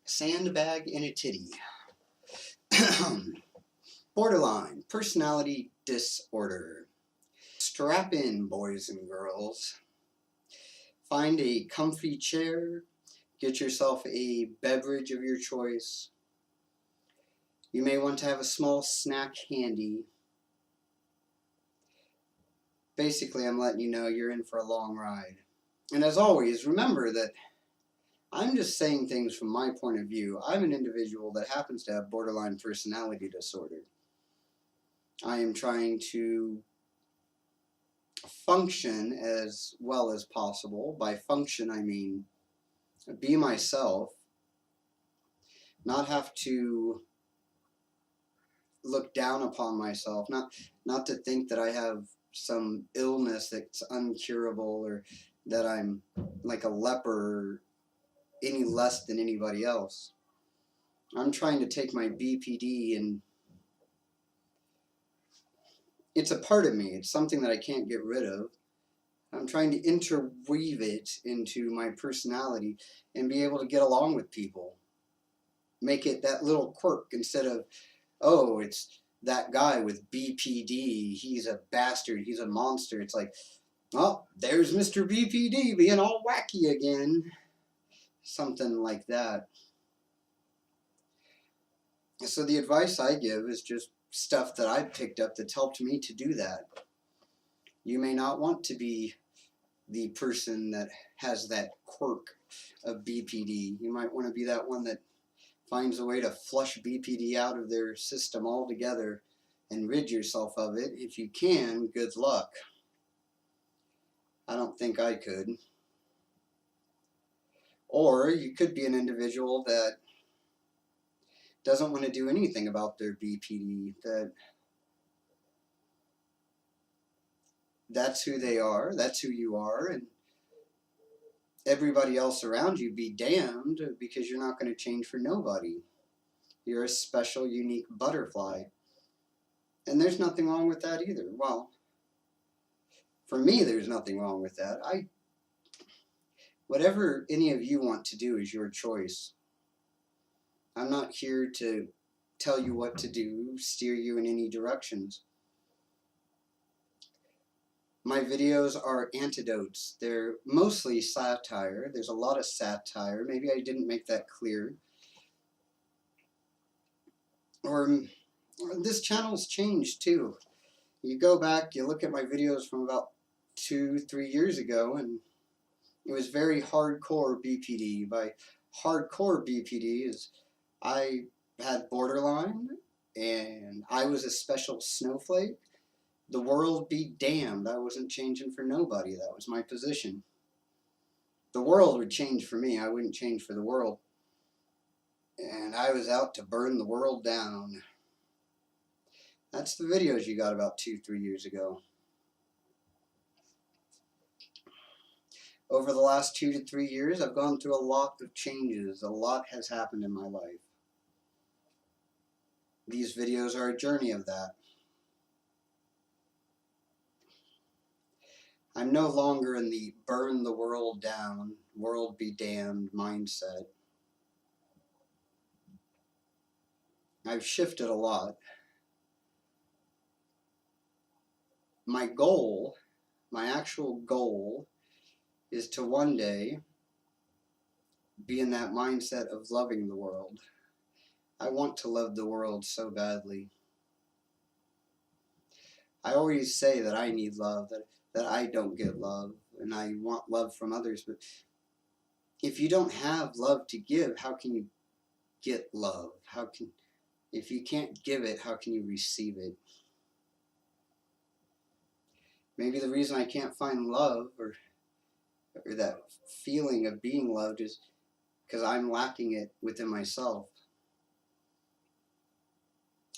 Sandbag in a titty. Borderline personality disorder. Strap in, boys and girls. Find a comfy chair. Get yourself a beverage of your choice. You may want to have a small snack handy. Basically, I'm letting you know you're in for a long ride. And as always, remember that I'm just saying things from my point of view. I'm an individual that happens to have borderline personality disorder. I am trying to function as well as possible. By function, I mean be myself, not have to look down upon myself, not to think that I have some illness that's uncurable or that I'm like a leper any less than anybody else. I'm trying to take my BPD, and it's a part of me. It's something that I can't get rid of. I'm trying to interweave it into my personality and be able to get along with people. Make it that little quirk instead of, oh, it's that guy with BPD. He's a bastard. He's a monster. It's like, oh, there's Mr. BPD being all wacky again. Something like that. So the advice I give is just stuff that I've picked up that's helped me to do that. You may not want to be the person that has that quirk of BPD. You might want to be that one that finds a way to flush BPD out of their system altogether and rid yourself of it. If you can, good luck. I don't think I could. Or you could be an individual that doesn't want to do anything about their BPD, that's who they are, that's who you are, and everybody else around you be damned, because you're not going to change for nobody. You're a special, unique butterfly. And there's nothing wrong with that either. Well, for me, there's nothing wrong with that. Whatever any of you want to do is your choice. I'm not here to tell you what to do, steer you in any directions. My videos are antidotes. They're mostly satire. There's a lot of satire. Maybe I didn't make that clear. Or this channel's changed too. You go back, you look at my videos from about 2-3 years ago, and it was very hardcore BPD. By hardcore BPD is I had borderline, and I was a special snowflake. The world be damned. I wasn't changing for nobody. That was my position. The world would change for me. I wouldn't change for the world. And I was out to burn the world down. That's the videos you got about 2-3 years ago. Over the last 2 to 3 years, I've gone through a lot of changes. A lot has happened in my life. These videos are a journey of that. I'm no longer in the burn the world down, world be damned mindset. I've shifted a lot. My goal, my actual goal, is to one day be in that mindset of loving the world. I want to love the world so badly. I always say that I need love, that I don't get love, and I want love from others, but if you don't have love to give, how can you get love? If you can't give it, how can you receive it? Maybe the reason I can't find love or that feeling of being loved is because I'm lacking it within myself.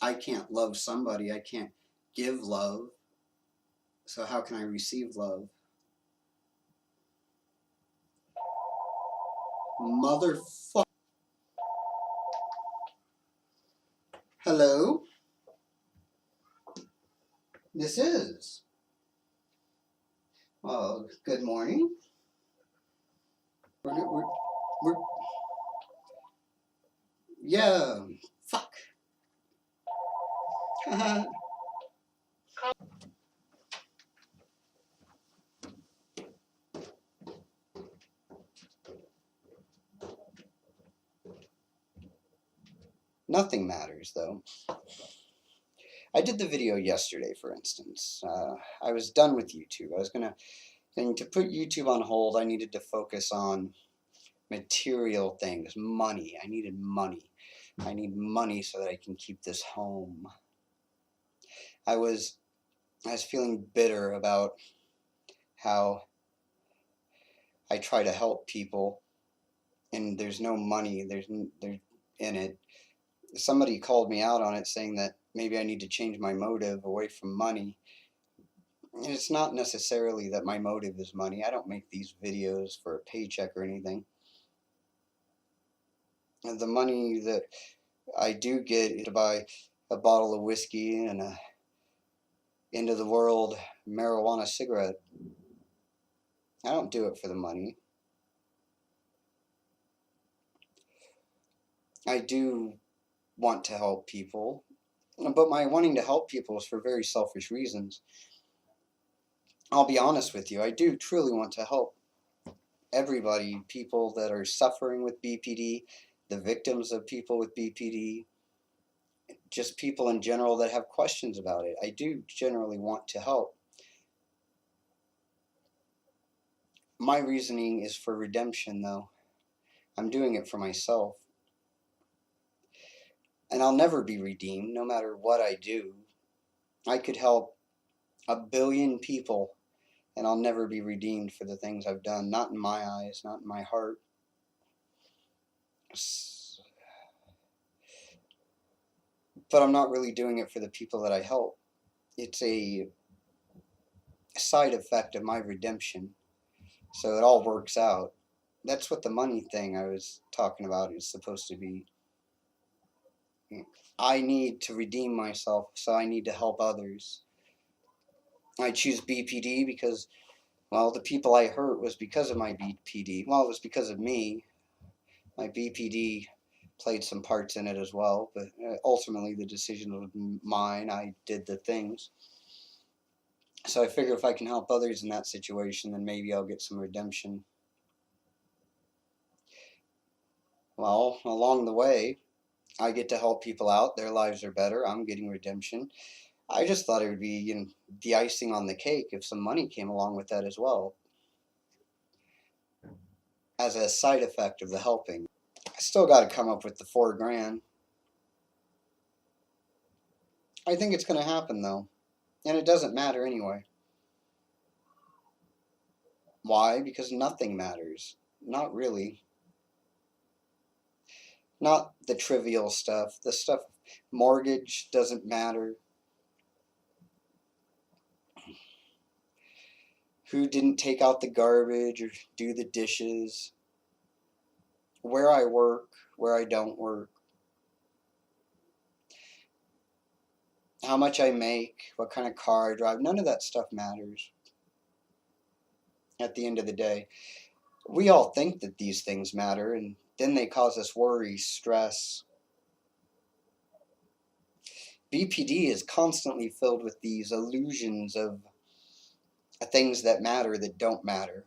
I can't love somebody. I can't give love. So how can I receive love? Motherfucker. Hello? This is. Well, good morning. We're Yeah, fuck. Nothing matters, though. I did the video yesterday, for instance. I was done with YouTube. I was and to put YouTube on hold, I needed to focus on material things, money. I needed money. I need money so that I can keep this home. I was feeling bitter about how I try to help people and there's no money there's in it. Somebody called me out on it, saying that maybe I need to change my motive away from money. And it's not necessarily that my motive is money. I don't make these videos for a paycheck or anything. The money that I do get is to buy a bottle of whiskey and a end of the world marijuana cigarette. I don't do it for the money. I do want to help people, but my wanting to help people is for very selfish reasons. I'll be honest with you, I do truly want to help everybody, people that are suffering with BPD, the victims of people with BPD, just people in general that have questions about it. I do generally want to help. My reasoning is for redemption, though. I'm doing it for myself. And I'll never be redeemed, no matter what I do. I could help 1 billion people, and I'll never be redeemed for the things I've done. Not in my eyes, not in my heart. But I'm not really doing it for the people that I help. It's a side effect of my redemption. So it all works out. That's what the money thing I was talking about is supposed to be. I need to redeem myself, so I need to help others. I choose BPD because, well, the people I hurt was because of my BPD. Well, it was because of me. My BPD played some parts in it as well, but ultimately the decision was mine. I did the things. So I figure if I can help others in that situation, then maybe I'll get some redemption. Well, along the way, I get to help people out. Their lives are better. I'm getting redemption. I just thought it would be, the icing on the cake if some money came along with that as well, as a side effect of the helping. I still got to come up with the $4,000. I think it's going to happen, though, and it doesn't matter anyway. Why? Because nothing matters. Not really. Not the trivial stuff. The stuff, mortgage doesn't matter. Who didn't take out the garbage or do the dishes. Where I work, where I don't work. How much I make, what kind of car I drive. None of that stuff matters at the end of the day. We all think that these things matter, and then they cause us worry, stress. BPD is constantly filled with these illusions of things that matter that don't matter.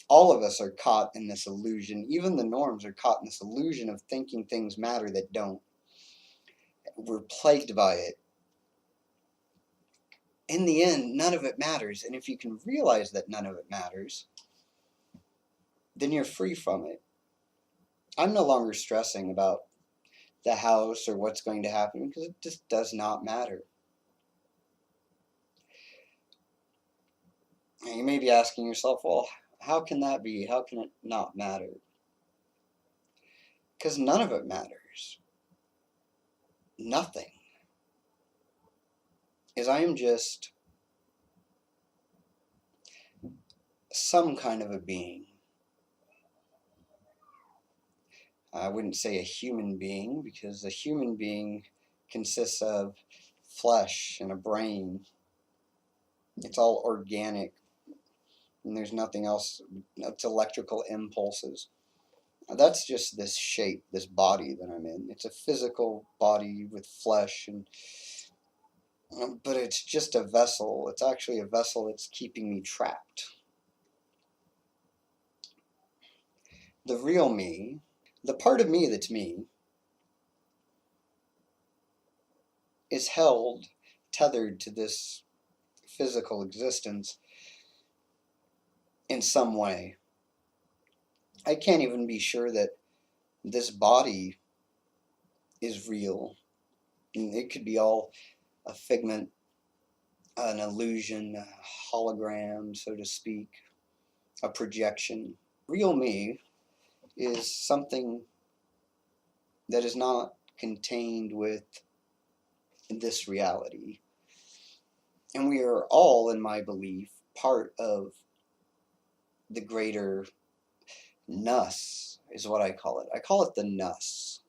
All of us are caught in this illusion. Even the norms are caught in this illusion of thinking things matter that don't. We're plagued by it. In the end, none of it matters. And if you can realize that none of it matters, then you're free from it. I'm no longer stressing about the house or what's going to happen because it just does not matter. And you may be asking yourself, well, how can that be? How can it not matter? Because none of it matters. Nothing. Is I am just some kind of a being. I wouldn't say a human being, because a human being consists of flesh and a brain. It's all organic, and there's nothing else. It's electrical impulses. That's just this shape, this body that I'm in. It's a physical body with flesh, and but it's just a vessel. It's actually a vessel that's keeping me trapped. The real me, the part of me that's me, is held, tethered to this physical existence in some way. I can't even be sure that this body is real. And it could be all a figment, an illusion, a hologram, so to speak, a projection. Real me is something that is not contained with this reality. And we are all, in my belief, part of the greater Nus, is what I call it. I call it the Nus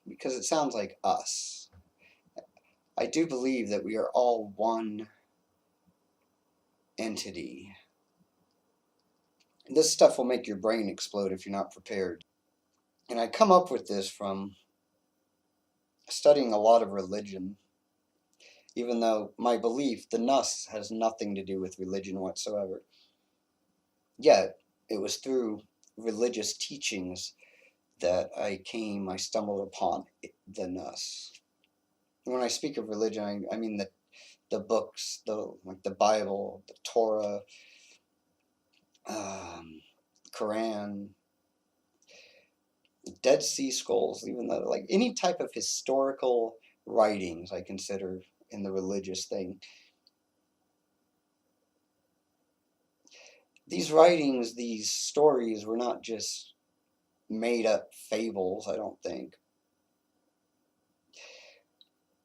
because it sounds like us. I do believe that we are all one entity. This stuff will make your brain explode if you're not prepared. And I come up with this from studying a lot of religion, even though my belief, the Nus, has nothing to do with religion whatsoever. Yet, it was through religious teachings that I stumbled upon the Nus. When I speak of religion, I mean the books, like the Bible, the Torah, Quran, Dead Sea Scrolls, even though like any type of historical writings I consider in the religious thing. These writings, these stories were not just made up fables, I don't think.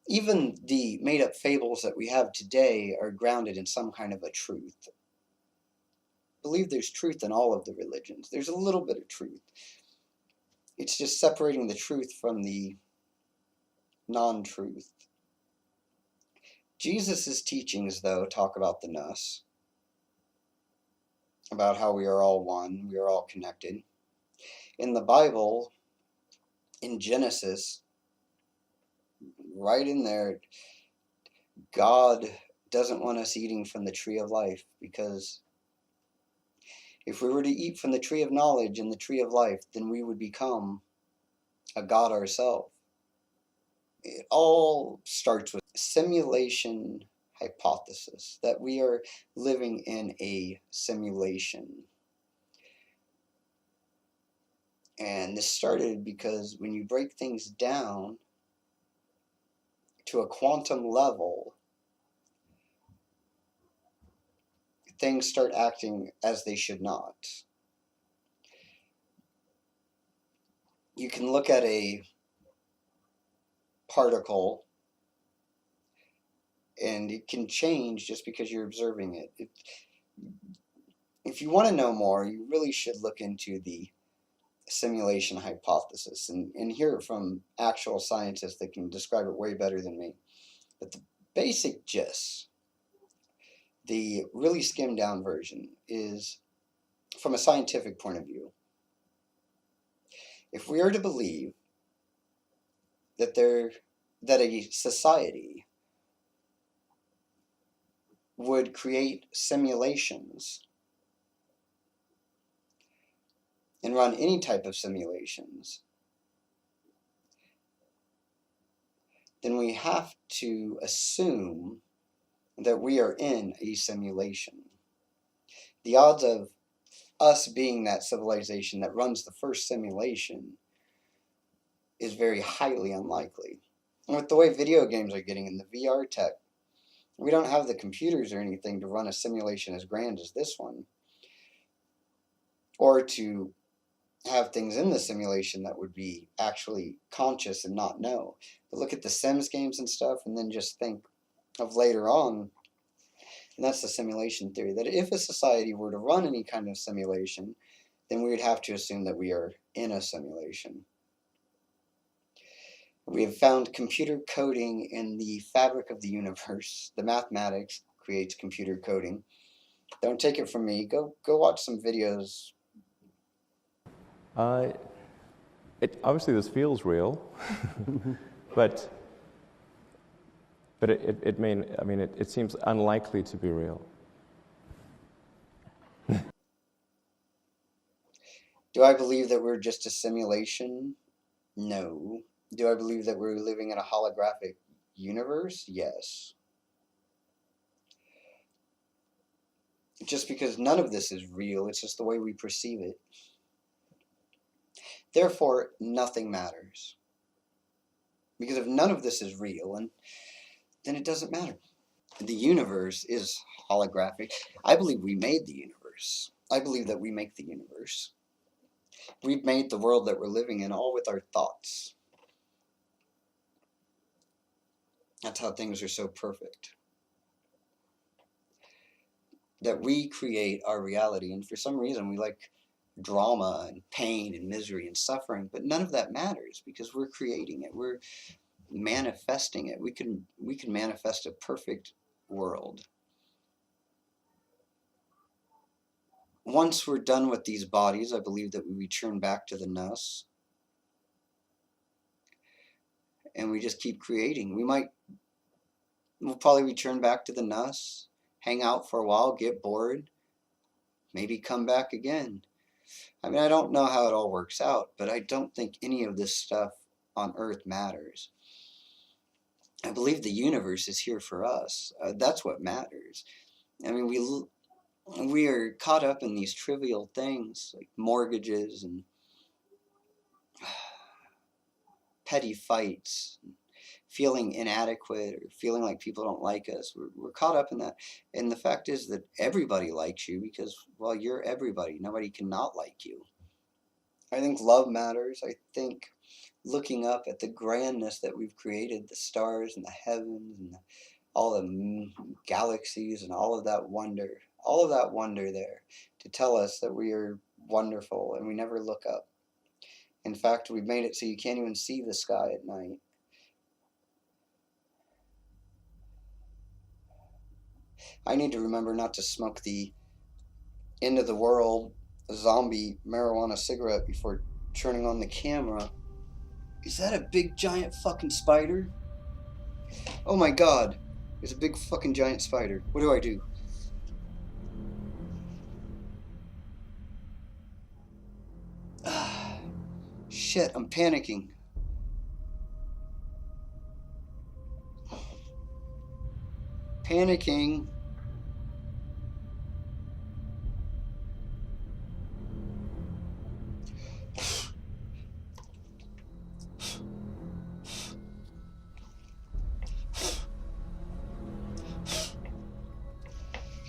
Even the made up fables that we have today are grounded in some kind of a truth. I believe there's truth in all of the religions. There's a little bit of truth. It's just separating the truth from the non-truth. Jesus' teachings, though, talk about the Nus, about how we are all one, we are all connected. In the Bible, in Genesis, right in there, God doesn't want us eating from the tree of life, because if we were to eat from the tree of knowledge and the tree of life, then we would become a god ourselves. It all starts with simulation hypothesis, that we are living in a simulation. And this started because when you break things down to a quantum level, things start acting as they should not. You can look at a particle and it can change just because you're observing it. If you want to know more, you really should look into the simulation hypothesis and hear it from actual scientists that can describe it way better than me. But the basic gist, the really skimmed down version, is from a scientific point of view. If we are to believe that a society would create simulations and run any type of simulations, then we have to assume that we are in a simulation. The odds of us being that civilization that runs the first simulation is very highly unlikely. And with the way video games are getting in the VR tech, we don't have the computers or anything to run a simulation as grand as this one, or to have things in the simulation that would be actually conscious and not know. But look at the Sims games and stuff, and then just think of later on, and that's the simulation theory, that if a society were to run any kind of simulation, then we would have to assume that we are in a simulation. We have found computer coding in the fabric of the universe. The mathematics creates computer coding. Don't take it from me. Go watch some videos. Obviously this feels real, but it seems unlikely to be real. Do I believe that we're just a simulation? No. Do I believe that we're living in a holographic universe? Yes. Just because none of this is real, it's just the way we perceive it. Therefore, nothing matters. Because if none of this is real, then it doesn't matter. The universe is holographic. I believe we made the universe. I believe that we make the universe. We've made the world that we're living in all with our thoughts. That's how things are so perfect. That we create our reality, and for some reason we like drama and pain and misery and suffering, but none of that matters because we're creating it. We're manifesting it. We can manifest a perfect world. Once we're done with these bodies, I believe that we return back to the Nus. And we just keep creating. We'll probably return back to the Nus, hang out for a while, get bored, maybe come back again. I mean, I don't know how it all works out, but I don't think any of this stuff on Earth matters. I believe the universe is here for us. That's what matters. I mean, we are caught up in these trivial things like mortgages and petty fights, feeling inadequate or feeling like people don't like us. We're caught up in that. And the fact is that everybody likes you because, well, you're everybody. Nobody can not like you. I think love matters. I think looking up at the grandness that we've created, the stars and the heavens and all the galaxies and all of that wonder there to tell us that we are wonderful and we never look up. In fact, we've made it so you can't even see the sky at night. I need to remember not to smoke the end of the world zombie marijuana cigarette before turning on the camera. Is that a big giant fucking spider? Oh my god, there's a big fucking giant spider. What do I do? Shit, I'm panicking. Panicking.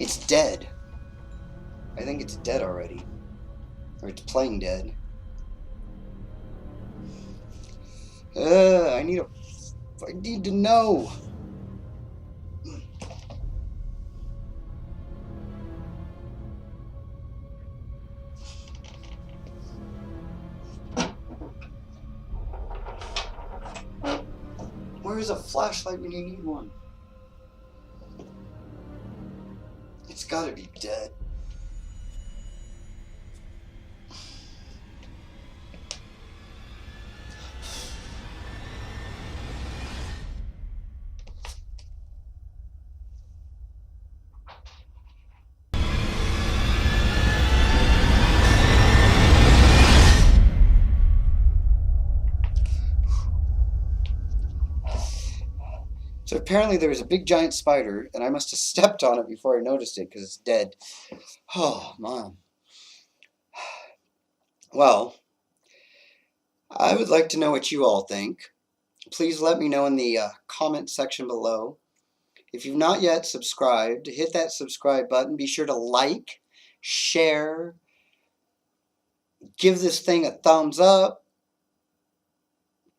It's dead. I think it's dead already. Or it's playing dead. I need to know. Where is a flashlight when you need one? It's gotta be dead. So apparently there was a big giant spider, and I must have stepped on it before I noticed it because it's dead. Oh, man. Well, I would like to know what you all think. Please let me know in the comment section below. If you've not yet subscribed, hit that subscribe button. Be sure to like, share, give this thing a thumbs up.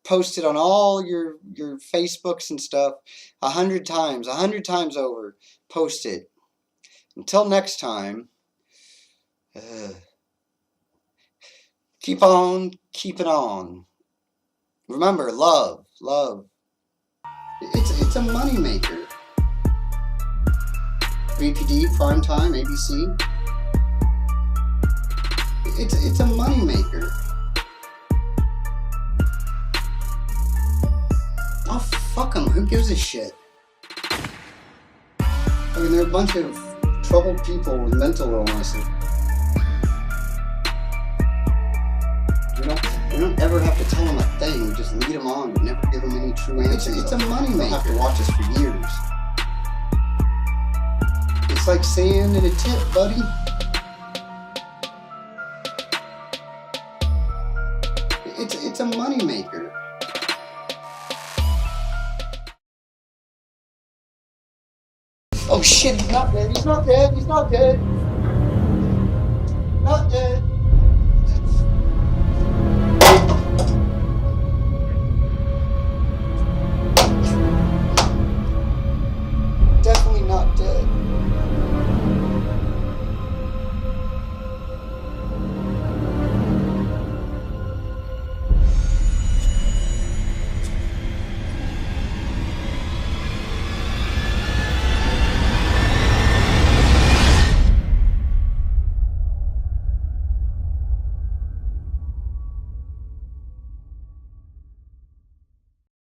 Post it on all your Facebooks and stuff 100 times over. Post it. Until next time, keep on keeping on. Remember, love. It's a money maker. VPD, Primetime, ABC. It's a money maker. Oh, fuck them. Who gives a shit? I mean, they're a bunch of troubled people with mental illness. You don't ever have to tell them a thing. You just lead them on, but never give them any true answers. It's a money maker. They'll have to watch us for years. It's like sand in a tip, buddy. It's a money maker. Oh shit, he's not dead, he's not dead, he's not dead. Not dead.